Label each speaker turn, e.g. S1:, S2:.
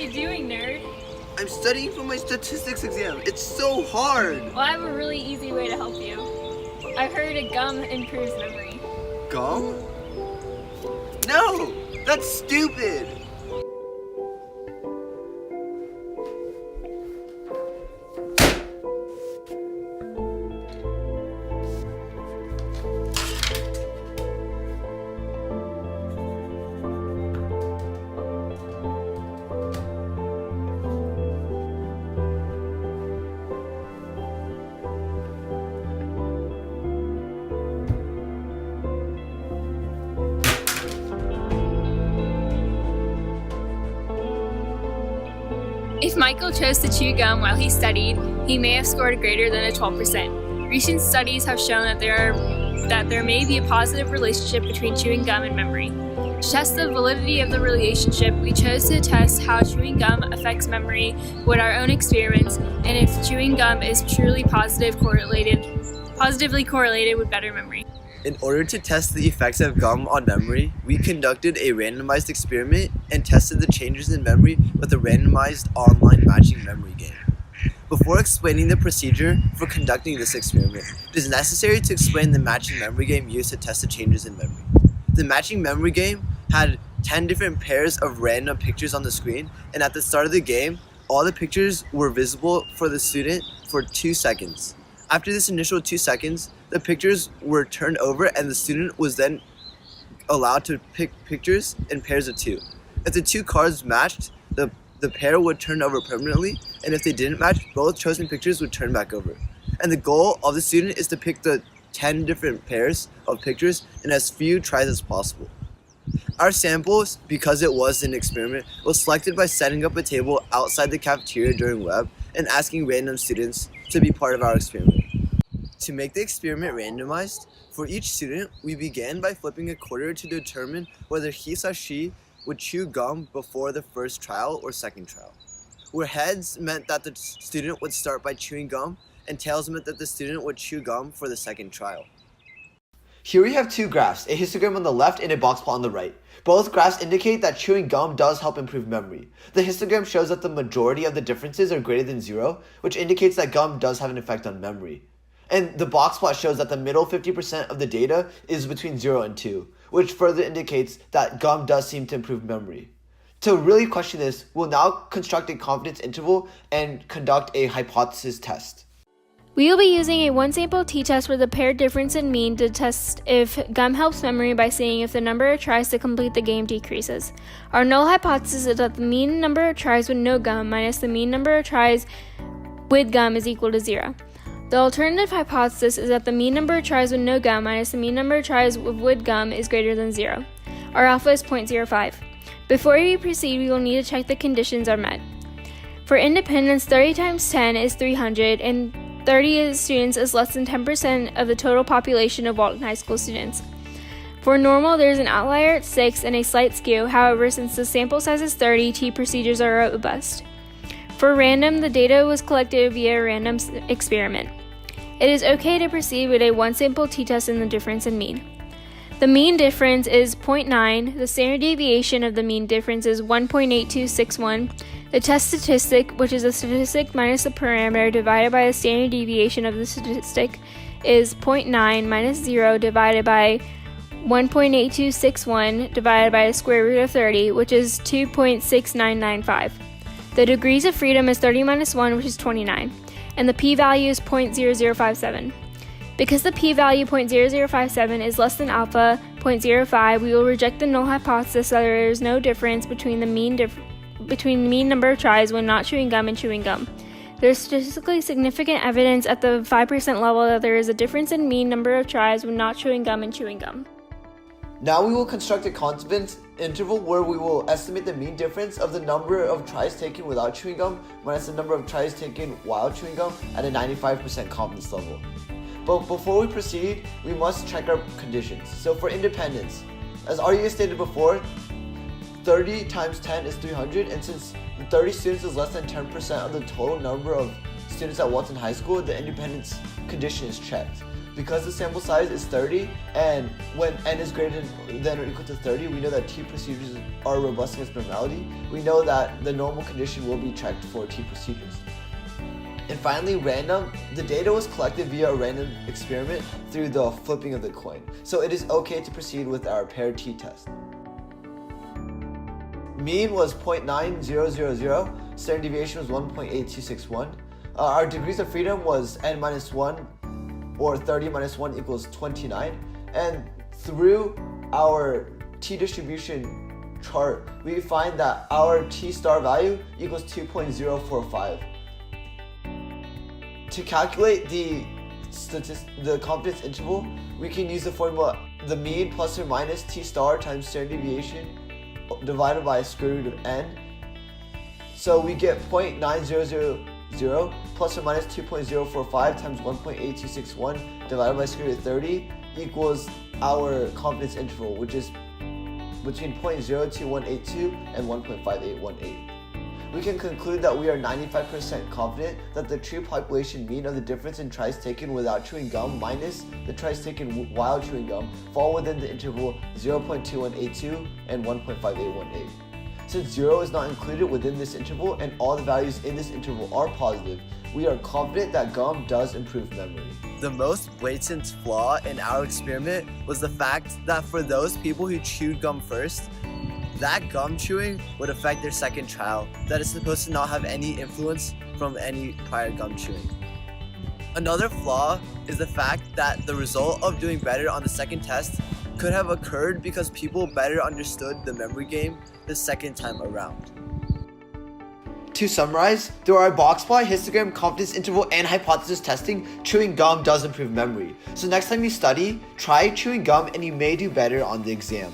S1: you doing, nerd?
S2: I'm studying for my statistics exam. It's so hard.
S1: Well, I have a really easy way to help you. I've heard a gum improves memory.
S2: Gum? No, that's stupid.
S1: If Michael chose to chew gum while he studied, he may have scored greater than a 12%. Recent studies have shown that there may be a positive relationship between chewing gum and memory. To test the validity of the relationship, we chose to test how chewing gum affects memory with our own experiments, and if chewing gum is truly positively correlated with better memory.
S2: In order to test the effects of gum on memory, we conducted a randomized experiment and tested the changes in memory with a randomized online matching memory game. Before explaining the procedure for conducting this experiment, it is necessary to explain the matching memory game used to test the changes in memory. The matching memory game had 10 different pairs of random pictures on the screen, and at the start of the game, all the pictures were visible for the student for 2 seconds. After this initial 2 seconds, the pictures were turned over and the student was then allowed to pick pictures in pairs of 2. If the 2 cards matched, the pair would turn over permanently, and if they didn't match, both chosen pictures would turn back over. And the goal of the student is to pick the 10 different pairs of pictures in as few tries as possible. Our samples, because it was an experiment, was selected by setting up a table outside the cafeteria during web and asking random students to be part of our experiment. To make the experiment randomized, for each student, we began by flipping a quarter to determine whether he/she would chew gum before the first trial or second trial. Where heads meant that the student would start by chewing gum, and tails meant that the student would chew gum for the second trial. Here we have 2 graphs, a histogram on the left and a box plot on the right. Both graphs indicate that chewing gum does help improve memory. The histogram shows that the majority of the differences are greater than 0, which indicates that gum does have an effect on memory. And the box plot shows that the middle 50% of the data is between 0 and 2, which further indicates that gum does seem to improve memory. To really question this, we'll now construct a confidence interval and conduct a hypothesis test.
S1: We will be using a one-sample t-test with a paired difference in mean to test if gum helps memory by seeing if the number of tries to complete the game decreases. Our null hypothesis is that the mean number of tries with no gum minus the mean number of tries with gum is equal to 0. The alternative hypothesis is that the mean number of tries with no gum minus the mean number of tries with gum is greater than 0. Our alpha is 0.05. Before we proceed, we will need to check the conditions are met. For independence, 30 times 10 is 300, and 30 students is less than 10% of the total population of Walton High School students. For normal, there is an outlier at 6 and a slight skew. However, since the sample size is 30, t-procedures are robust. For random, the data was collected via a random experiment. It is okay to proceed with a one-sample t-test in the difference in mean. The mean difference is 0.9, the standard deviation of the mean difference is 1.8261, the test statistic, which is the statistic minus the parameter divided by the standard deviation of the statistic, is 0.9 minus 0 divided by 1.8261 divided by the square root of 30, which is 2.6995. The degrees of freedom is 30 minus 1, which is 29, and the p-value is 0.0057. Because the p-value 0.0057 is less than alpha 0.05, we will reject the null hypothesis that there is no difference between the mean number of tries when not chewing gum and chewing gum. There is statistically significant evidence at the 5% level that there is a difference in mean number of tries when not chewing gum and chewing gum.
S2: Now we will construct a confidence interval where we will estimate the mean difference of the number of tries taken without chewing gum minus the number of tries taken while chewing gum at a 95% confidence level. But before we proceed, we must check our conditions. So for independence, as already stated before, 30 times 10 is 300, and since the 30 students is less than 10% of the total number of students at Walton High School, the independence condition is checked. Because the sample size is 30, and when n is greater than or equal to 30, we know that T procedures are robust against normality. We know that the normal condition will be checked for T procedures. And finally, random. The data was collected via a random experiment through the flipping of the coin. So it is okay to proceed with our paired t-test. Mean was 0.9000, standard deviation was 1.8261. Our degrees of freedom was n minus 1, or 30 minus 1 equals 29. And through our t-distribution chart, we find that our t-star value equals 2.045. To calculate the confidence interval, we can use the formula the mean plus or minus t-star times standard deviation divided by square root of n. So we get 0.9000 plus or minus 2.045 times 1.8261 divided by square root of 30 equals our confidence interval, which is between 0.02182 and 1.5818. We can conclude that we are 95% confident that the true population mean of the difference in tries taken without chewing gum minus the tries taken while chewing gum fall within the interval 0.2182 and 1.5818. Since 0 is not included within this interval and all the values in this interval are positive, we are confident that gum does improve memory. The most blatant flaw in our experiment was the fact that for those people who chewed gum first, that gum chewing would affect their second trial that is supposed to not have any influence from any prior gum chewing. Another flaw is the fact that the result of doing better on the second test could have occurred because people better understood the memory game the second time around. To summarize, through our box plot, histogram, confidence interval, and hypothesis testing, chewing gum does improve memory. So next time you study, try chewing gum and you may do better on the exam.